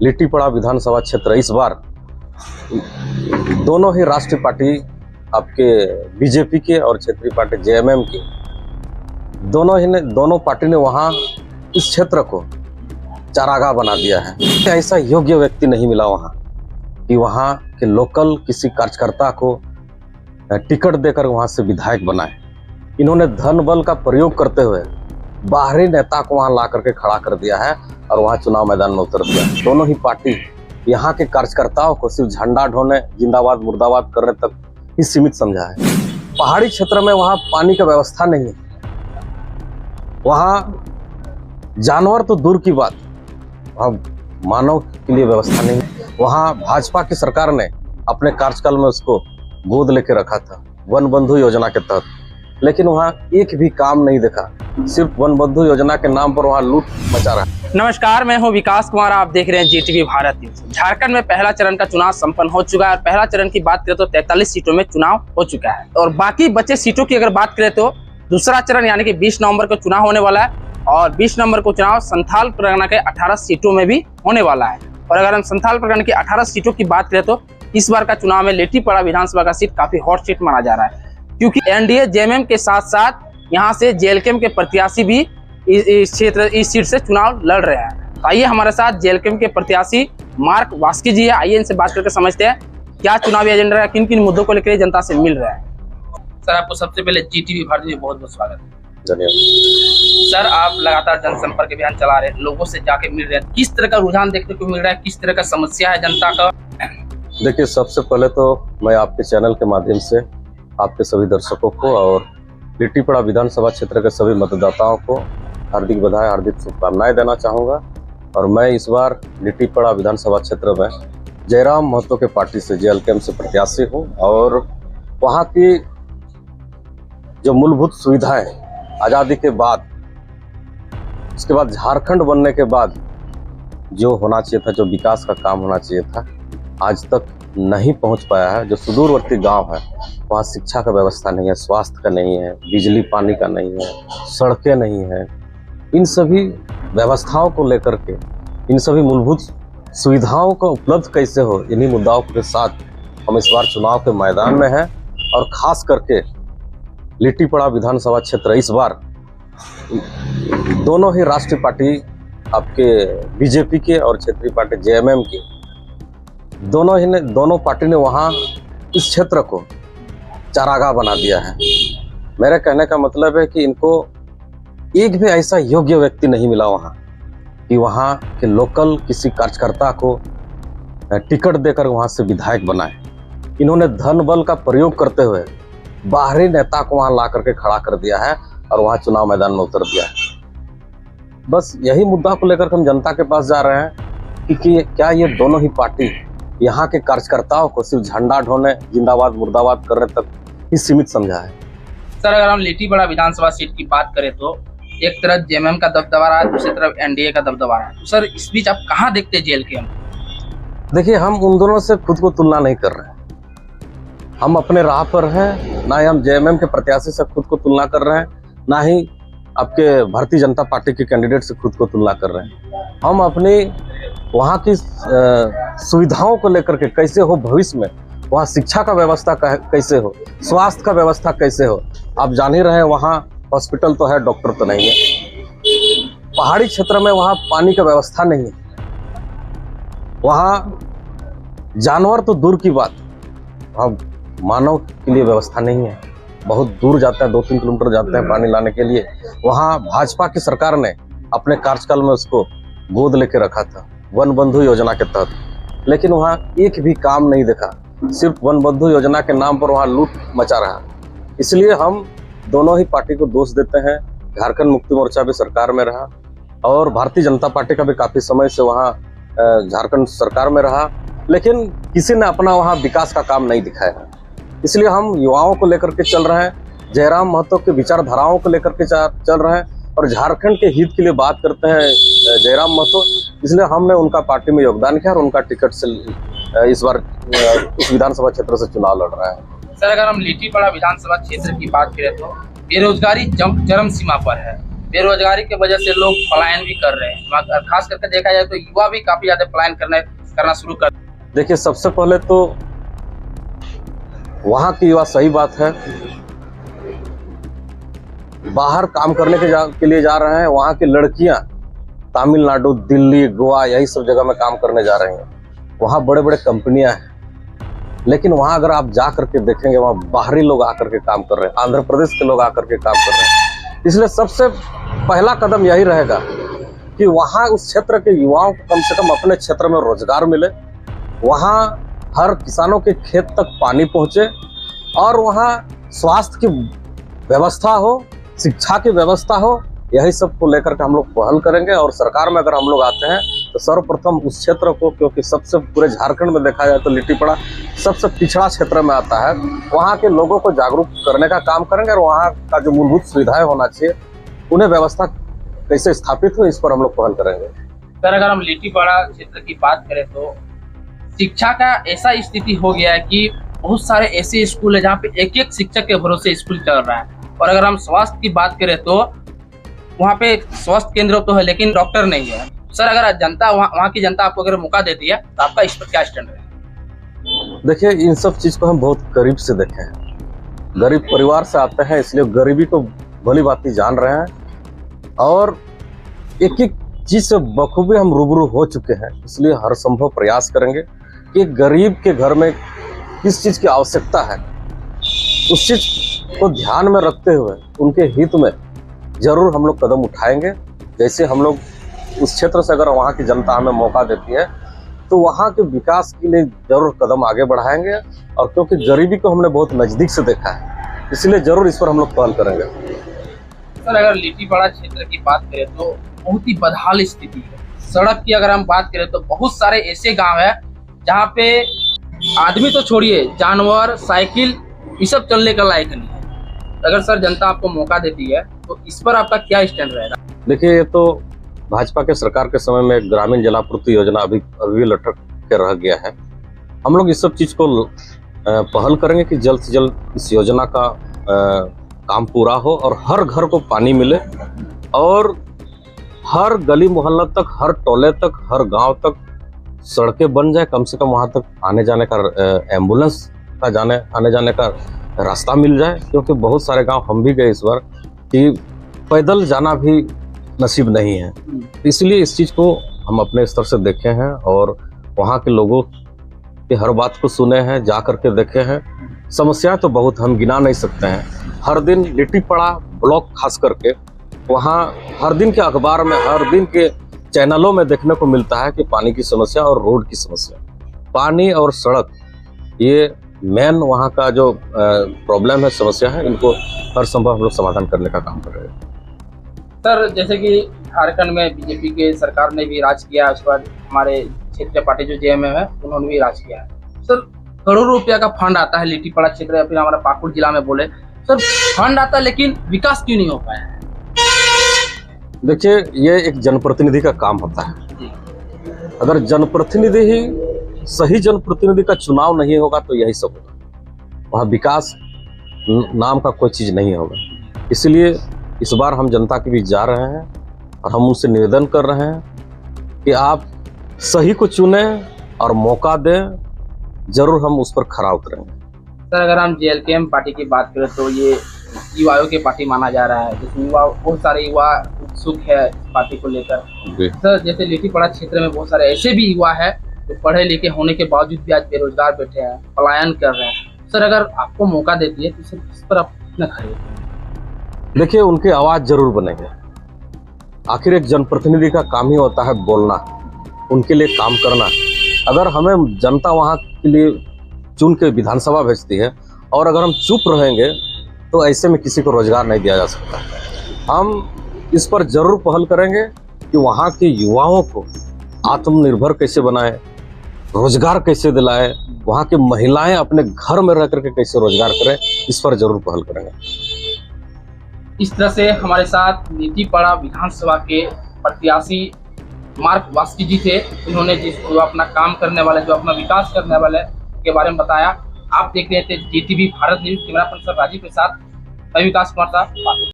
लिट्टीपड़ा विधानसभा क्षेत्र इस बार दोनों ही राष्ट्रीय पार्टी आपके बीजेपी के और क्षेत्रीय पार्टी जेएमएम की दोनों पार्टी ने वहाँ इस क्षेत्र को चारागाह बना दिया है। ऐसा योग्य व्यक्ति नहीं मिला वहाँ कि वहाँ के लोकल किसी कार्यकर्ता को टिकट देकर वहाँ से विधायक बनाए। इन्होंने धन बल का प्रयोग करते हुए बाहरी नेता को वहाँ ला करके खड़ा कर दिया है और वहाँ चुनाव मैदान में उतर दिया। दोनों ही पार्टी यहाँ के कार्यकर्ताओं को सिर्फ झंडा ढोने, जिंदाबाद मुर्दाबाद करने तक ही सीमित समझा है। पहाड़ी क्षेत्र में वहाँ पानी का व्यवस्था नहीं है, वहाँ जानवर तो दूर की बात, वहाँ मानव के लिए व्यवस्था नहीं है। वहाँ भाजपा की सरकार ने अपने कार्यकाल में उसको गोद लेके रखा था वन बंधु योजना के तहत, लेकिन वहाँ एक भी काम नहीं देखा। सिर्फ वन बंधु योजना के नाम पर वहाँ लूट मचा रहा है। नमस्कार, मैं हूं विकास कुमार, आप देख रहे हैं जीटीवी भारत न्यूज। झारखंड में पहला चरण का चुनाव संपन्न हो चुका है और पहला चरण की बात करें तो 43 सीटों में चुनाव हो चुका है और बाकी बचे सीटों की अगर बात करें तो दूसरा चरण यानी कि 20 नवंबर को चुनाव होने वाला है और 20 नवंबर को चुनाव संथाल परगना के 18 सीटों में भी होने वाला है। और अगर हम संथाल परगना की 18 सीटों की बात करें तो इस बार का चुनाव में लिट्टीपड़ा विधानसभा का सीट काफी हॉट सीट माना जा रहा है, क्योंकि एनडीए जेएमएम के साथ साथ यहाँ से जेएलकेएम के प्रत्याशी भी इस सीट से चुनाव लड़ रहे हैं। आइए हमारे साथ जेएलकेएम के प्रत्याशी मार्क वास्की जी है, आइए इनसे बात करके समझते हैं क्या चुनावी एजेंडा है, किन किन मुद्दों को लेकर जनता से मिल रहा है। सर, आपको सबसे पहले जीटीवी भारत में बहुत बहुत स्वागत है। धन्यवाद। सर, आप लगातार जनसंपर्क अभियान चला रहे हैं, लोगों से जाके मिल रहे हैं, किस तरह का रुझान देखने को मिल रहा है, किस तरह का समस्या है जनता का? देखिए, सबसे पहले तो मैं आपके चैनल के माध्यम से आपके सभी दर्शकों को और लिट्टीपड़ा विधानसभा क्षेत्र के सभी मतदाताओं को हार्दिक बधाई, हार्दिक शुभकामनाएं देना चाहूँगा। और मैं इस बार लिट्टीपड़ा विधानसभा क्षेत्र में जयराम महतो के पार्टी से जेएलकेएम से प्रत्याशी हूँ और वहाँ की जो मूलभूत सुविधाएं आज़ादी के बाद, उसके बाद झारखंड बनने के बाद जो होना चाहिए था, जो विकास का काम होना चाहिए था, आज तक नहीं पहुंच पाया है। जो सुदूरवर्ती गांव है वहाँ शिक्षा का व्यवस्था नहीं है, स्वास्थ्य का नहीं है, बिजली पानी का नहीं है, सड़कें नहीं है। इन सभी व्यवस्थाओं को लेकर के, इन सभी मूलभूत सुविधाओं का उपलब्ध कैसे हो, इन्हीं मुद्दाओं के साथ हम इस बार चुनाव के मैदान में हैं। और खास करके लिट्टीपड़ा विधानसभा क्षेत्र इस बार दोनों ही राष्ट्रीय पार्टी आपके बीजेपी के और क्षेत्रीय पार्टी जेएमएम की दोनों पार्टी ने वहाँ इस क्षेत्र को चारागाह बना दिया है। मेरे कहने का मतलब है कि इनको एक भी ऐसा योग्य व्यक्ति नहीं मिला वहाँ कि वहाँ के लोकल किसी कार्यकर्ता को टिकट देकर वहाँ से विधायक बनाए। इन्होंने धन बल का प्रयोग करते हुए बाहरी नेता को वहाँ ला करके खड़ा कर दिया है और वहाँ चुनाव मैदान में उतर दिया है। बस यही मुद्दा को लेकर हम जनता के पास जा रहे हैं कि क्या ये दोनों ही पार्टी यहाँ के कार्यकर्ताओं को सिर्फ झंडा ढोने, जिंदाबाद मुर्दाबाद करने तक ही सीमित समझा है। सर, अगर हम लिट्टीपड़ा विधानसभा सीट की बात करें तो एक तरफ जेएमएम का दबदबा रहा है, दूसरी तरफ एनडीए का दबदबा रहा है, तो सर इस बीच आप कहाँ देखते हैं जेएलकेएम? देखिए, हम उन दोनों से खुद को तुलना नहीं कर रहे हैं। हम अपने राह पर हैं, ना ही हम जेएमएम के प्रत्याशी से खुद को तुलना कर रहे हैं, ना ही आपके भारतीय जनता पार्टी के कैंडिडेट से खुद को तुलना कर रहे हैं। हम अपनी वहाँ की सुविधाओं को लेकर के कैसे हो भविष्य में, वहाँ शिक्षा का व्यवस्था कैसे हो, स्वास्थ्य का व्यवस्था कैसे हो। आप जान ही रहे हैं, वहाँ हॉस्पिटल तो है, डॉक्टर तो नहीं है। पहाड़ी क्षेत्र में वहाँ पानी का व्यवस्था नहीं है, वहाँ जानवर तो दूर की बात, वहाँ मानव के लिए व्यवस्था नहीं है। बहुत दूर जाते हैं, 2-3 किलोमीटर जाते हैं पानी लाने के लिए। वहाँ भाजपा की सरकार ने अपने कार्यकाल में उसको गोद लेके रखा था वन बंधु योजना के तहत, लेकिन वहाँ एक भी काम नहीं देखा। सिर्फ वन बंधु योजना के नाम पर वहाँ लूट मचा रहा। इसलिए हम दोनों ही पार्टी को दोष देते हैं। झारखंड मुक्ति मोर्चा भी सरकार में रहा और भारतीय जनता पार्टी का भी काफ़ी समय से वहाँ झारखंड सरकार में रहा, लेकिन किसी ने अपना वहाँ विकास का काम नहीं दिखाया। इसलिए हम युवाओं को लेकर के चल रहे हैं, जयराम महतो के विचारधाराओं को लेकर के चल रहे हैं और झारखंड के हित के लिए बात करते हैं जयराम महतो। इसलिए हमने उनका पार्टी में योगदान किया और उनका टिकट से इस बार इस विधानसभा क्षेत्र से चुनाव लड़ रहा है। सर, अगर हम लिट्टीपड़ा विधानसभा क्षेत्र की बात करें तो बेरोजगारी चरम सीमा पर है। बेरोजगारी की वजह से लोग पलायन भी कर रहे हैं, और खास करके देखा जाए तो युवा भी काफी ज्यादा पलायन करना शुरू कर। देखिए, सबसे पहले तो वहाँ की युवा, सही बात है, बाहर काम करने के लिए जा रहे हैं। वहाँ की लड़कियां तमिलनाडु, दिल्ली, गोवा, यही सब जगह में काम करने जा रही हैं। वहाँ बड़े बड़े कंपनियां हैं, लेकिन वहाँ अगर आप जा करके देखेंगे, वहाँ बाहरी लोग आकर के काम कर रहे हैं, आंध्र प्रदेश के लोग आकर के काम कर रहे हैं। इसलिए सबसे पहला कदम यही रहेगा कि वहाँ उस क्षेत्र के युवाओं को कम से कम अपने क्षेत्र में रोजगार मिले, वहाँ हर किसानों के खेत तक पानी पहुँचे, और वहाँ स्वास्थ्य की व्यवस्था हो, शिक्षा की व्यवस्था हो। यही सब को लेकर के हम लोग पहल करेंगे। और सरकार में अगर हम लोग आते हैं तो सर्वप्रथम उस क्षेत्र को, क्योंकि सबसे पूरे झारखंड में देखा जाए तो लिट्टीपड़ा सबसे पिछड़ा क्षेत्र में आता है, वहाँ के लोगों को जागरूक करने का काम करेंगे। और वहाँ का जो मूलभूत सुविधाएं होना चाहिए, उन्हें व्यवस्था कैसे स्थापित हो, इस पर हम लोग पहल करेंगे। सर, अगर हम लिट्टीपड़ा क्षेत्र की बात करें तो शिक्षा का ऐसा स्थिति हो गया है कि बहुत सारे ऐसे स्कूल है जहाँ पे एक एक शिक्षक के भरोसे स्कूल चल रहा है। और अगर हम स्वास्थ्य की बात करें तो वहाँ पे स्वास्थ्य केंद्र तो है, लेकिन डॉक्टर नहीं है। सर, अगर जनता वहाँ की जनता आपको अगर मौका देती है तो आपका इस पर क्या स्टैंड है? देखिए, इन सब चीज को हम बहुत करीब से देखे हैं। गरीब परिवार से आते हैं, इसलिए गरीबी को भली भांति जान रहे हैं, और एक एक चीज से बखूबी हम रूबरू हो चुके हैं। इसलिए हर संभव प्रयास करेंगे कि गरीब के घर में किस चीज की आवश्यकता है, उस चीज को ध्यान में रखते हुए उनके हित में जरूर हम लोग कदम उठाएंगे। जैसे हम लोग उस क्षेत्र से अगर वहाँ की जनता हमें मौका देती है तो वहाँ के विकास के लिए जरूर कदम आगे बढ़ाएंगे। और क्योंकि गरीबी को हमने बहुत नजदीक से देखा है, इसलिए जरूर इस पर हम लोग पहल करेंगे। सर, अगर लिट्टीपड़ा क्षेत्र की बात करें तो बहुत ही बदहाल स्थिति है। सड़क की अगर हम बात करें तो बहुत सारे ऐसे गाँव है जहाँ पे आदमी तो छोड़िए, जानवर, साइकिल, ये सब चलने का लायक नहीं है। अगर सर जनता आपको मौका देती है तो इस पर आपका क्या स्टैंड रहेगा? देखिए, ये तो भाजपा के सरकार के समय में ग्रामीण जलापूर्ति योजना अभी लटक के रह गया है। हम लोग इस सब चीज को पहल करेंगे कि जल्द से जल्द इस योजना का काम पूरा हो और हर घर को पानी मिले, और हर गली मोहल्ला तक, हर टोले तक, हर गांव तक सड़कें बन जाए। कम से कम वहां तक आने जाने का, एम्बुलेंस का आने जाने का रास्ता मिल जाए, क्योंकि बहुत सारे गांव हम भी गए इस बार कि पैदल जाना भी नसीब नहीं है। इसलिए इस चीज़ को हम अपने स्तर से देखे हैं और वहाँ के लोगों की हर बात को सुने हैं, जा करके देखे हैं। समस्याएं तो बहुत, हम गिना नहीं सकते हैं। हर दिन लिट्टीपड़ा ब्लॉक खास करके वहाँ हर दिन के अखबार में, हर दिन के चैनलों में देखने को मिलता है कि पानी की समस्या और रोड की समस्या। पानी और सड़क, ये मेन वहाँ का जो प्रॉब्लम है, समस्या है, इनको हर संभव हम लोग समाधान करने का काम कर रहे हैं। सर, जैसे कि झारखंड में बीजेपी के सरकार ने भी राज किया, उसके बाद हमारे क्षेत्रीय पार्टी जो जेएमएम है उन्होंने भी राज किया है। सर, करोड़ों रुपया का फंड आता है लिट्टीपड़ा क्षेत्र या फिर हमारा पाकुड़ जिला में बोले, सर फंड आता है लेकिन विकास क्यों नहीं हो पाया है? देखिए, ये एक जनप्रतिनिधि का काम होता है। अगर जनप्रतिनिधि ही, सही जनप्रतिनिधि का चुनाव नहीं होगा तो यही सब होगा, वहाँ विकास नाम का कोई चीज नहीं होगा। इसलिए इस बार हम जनता के बीच जा रहे हैं और हम उनसे निवेदन कर रहे हैं कि आप सही को चुने और मौका दें, जरूर हम उस पर खरा उतरेंगे। सर, अगर हम जेएलकेएम पार्टी की बात करें तो ये युवाओं की पार्टी माना जा रहा है, जिसमें युवा, बहुत सारे युवा उत्सुक है पार्टी को लेकर। सर, जैसे लिट्टीपड़ा क्षेत्र में बहुत सारे ऐसे भी युवा है जो पढ़े लिखे होने के बावजूद भी आज बेरोजगार बैठे हैं, पलायन कर रहे हैं। सर, अगर आपको मौका देती है तो इस पर आप कितना खड़े हैं? देखिए, उनकी आवाज जरूर बनेगी। आखिर एक जनप्रतिनिधि का काम ही होता है बोलना, उनके लिए काम करना। अगर हमें जनता वहाँ के लिए चुन के विधानसभा भेजती है और अगर हम चुप रहेंगे तो ऐसे में किसी को रोजगार नहीं दिया जा सकता। हम इस पर जरूर पहल करेंगे कि वहाँ के युवाओं को आत्मनिर्भर कैसे बनाए, रोजगार कैसे दिलाए, वहाँ की महिलाएं अपने घर में रह करके कैसे रोजगार करें, इस पर जरूर पहल करेंगे। इस तरह से हमारे साथ लिट्टीपड़ा विधानसभा के प्रत्याशी मार्क वास्की जी थे। उन्होंने जो अपना काम करने वाले, जो अपना विकास करने वाले के बारे में बताया। आप देख रहे थे GTV Bharat news. Camera person Rajiv के साथ मैं विकास कुमार साहब।